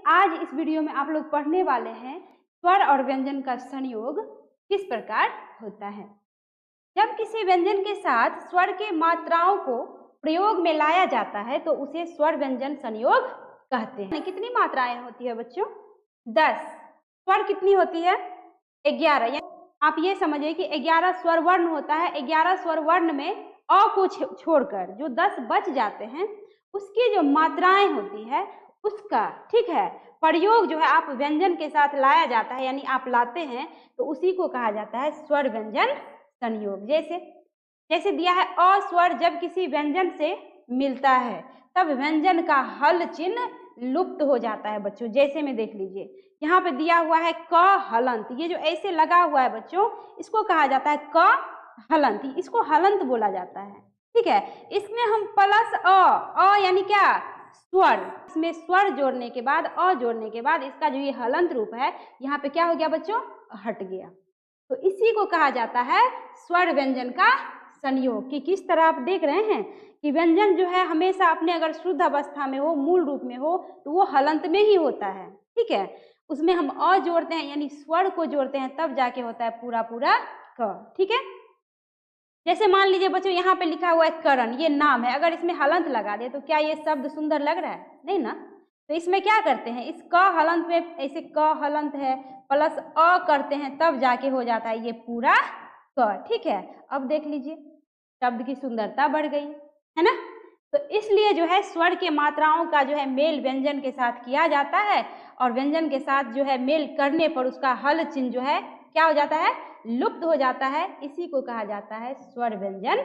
आज इस वीडियो में आप लोग पढ़ने वाले हैं स्वर और व्यंजन का संयोग किस प्रकार होता है। जब किसी व्यंजन के साथ स्वर के मात्राओं को प्रयोग में लाया जाता है तो उसे स्वर व्यंजन संयोग कहते हैं। कितनी मात्राएं होती है बच्चों? 10। स्वर कितनी होती है? 11। आप ये समझिए कि 11 स्वर वर्ण होता है। 11 स्वर वर्ण में अ को छोड़कर जो 10 बच जाते हैं उसकी जो मात्राएं होती है उसका, ठीक है, प्रयोग जो है आप व्यंजन के साथ लाया जाता है, यानी आप लाते हैं तो उसी को कहा जाता है स्वर व्यंजन संयोग। जैसे दिया है, अ स्वर जब किसी व्यंजन से मिलता है तब व्यंजन का हल चिन्ह लुप्त हो जाता है बच्चों। जैसे में देख लीजिए, यहाँ पे दिया हुआ है क हलंत, ये जो ऐसे लगा हुआ है बच्चों इसको कहा जाता है क हलंत, इसको हलंत बोला जाता है, ठीक है। इसमें हम प्लस अ यानी क्या, स्वर, इसमें स्वर जोड़ने के बाद अ जोड़ने के बाद इसका जो ये हलंत रूप है यहाँ पे क्या हो गया बच्चों, हट गया। तो इसी को कहा जाता है स्वर व्यंजन का संयोग। कि किस तरह आप देख रहे हैं कि व्यंजन जो है हमेशा अपने अगर शुद्ध अवस्था में हो, मूल रूप में हो, तो वो हलंत में ही होता है, ठीक है। उसमें हम अ जोड़ते हैं यानी स्वर को जोड़ते हैं तब जाके होता है पूरा पूरा क, ठीक है। जैसे मान लीजिए बच्चों यहाँ पे लिखा हुआ है करण, ये नाम है, अगर इसमें हलंत लगा दे तो क्या ये शब्द सुंदर लग रहा है? नहीं ना। तो इसमें क्या करते हैं, इस क हलंत में ऐसे क हलंत है प्लस अ करते हैं तब जाके हो जाता है ये पूरा क, ठीक है। अब देख लीजिए शब्द की सुंदरता बढ़ गई है ना। तो इसलिए जो है स्वर के मात्राओं का जो है मेल व्यंजन के साथ किया जाता है और व्यंजन के साथ जो है मेल करने पर उसका हल चिन्ह जो है क्या हो जाता है, लुप्त हो जाता है। इसी को कहा जाता है स्वर व्यंजन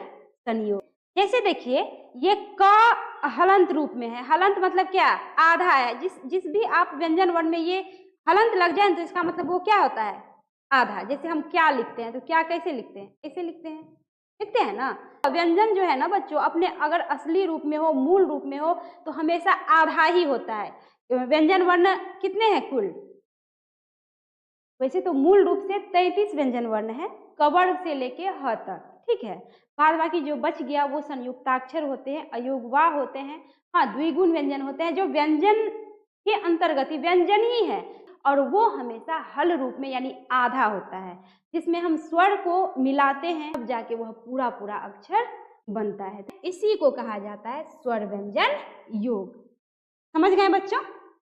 संयोग। जैसे देखिए ये क हलंत रूप में है। हलंत मतलब क्या, आधा है। जिस भी आप व्यंजन वर्ण में ये हलंत लग जाए तो इसका मतलब वो क्या होता है, आधा। जैसे हम क्या लिखते हैं तो क्या कैसे लिखते हैं, ऐसे लिखते हैं ना। व्यंजन जो है ना बच्चों अपने अगर असली रूप में हो, मूल रूप में हो तो हमेशा आधा ही होता है। व्यंजन वर्ण कितने हैं कुल? वैसे तो मूल रूप से 33 व्यंजन वर्ण है, कवर्ग से लेके ह तक, ठीक है। बाद बाकी जो बच गया वो संयुक्ताक्षर होते हैं, अयोगवा होते हैं, हाँ द्विगुण व्यंजन होते हैं जो व्यंजन के अंतर्गत ही व्यंजन ही है और वो हमेशा हल रूप में यानी आधा होता है, जिसमें हम स्वर को मिलाते हैं तब जाके वह पूरा पूरा अक्षर बनता है। इसी को कहा जाता है स्वर व्यंजन योग। समझ गए बच्चों?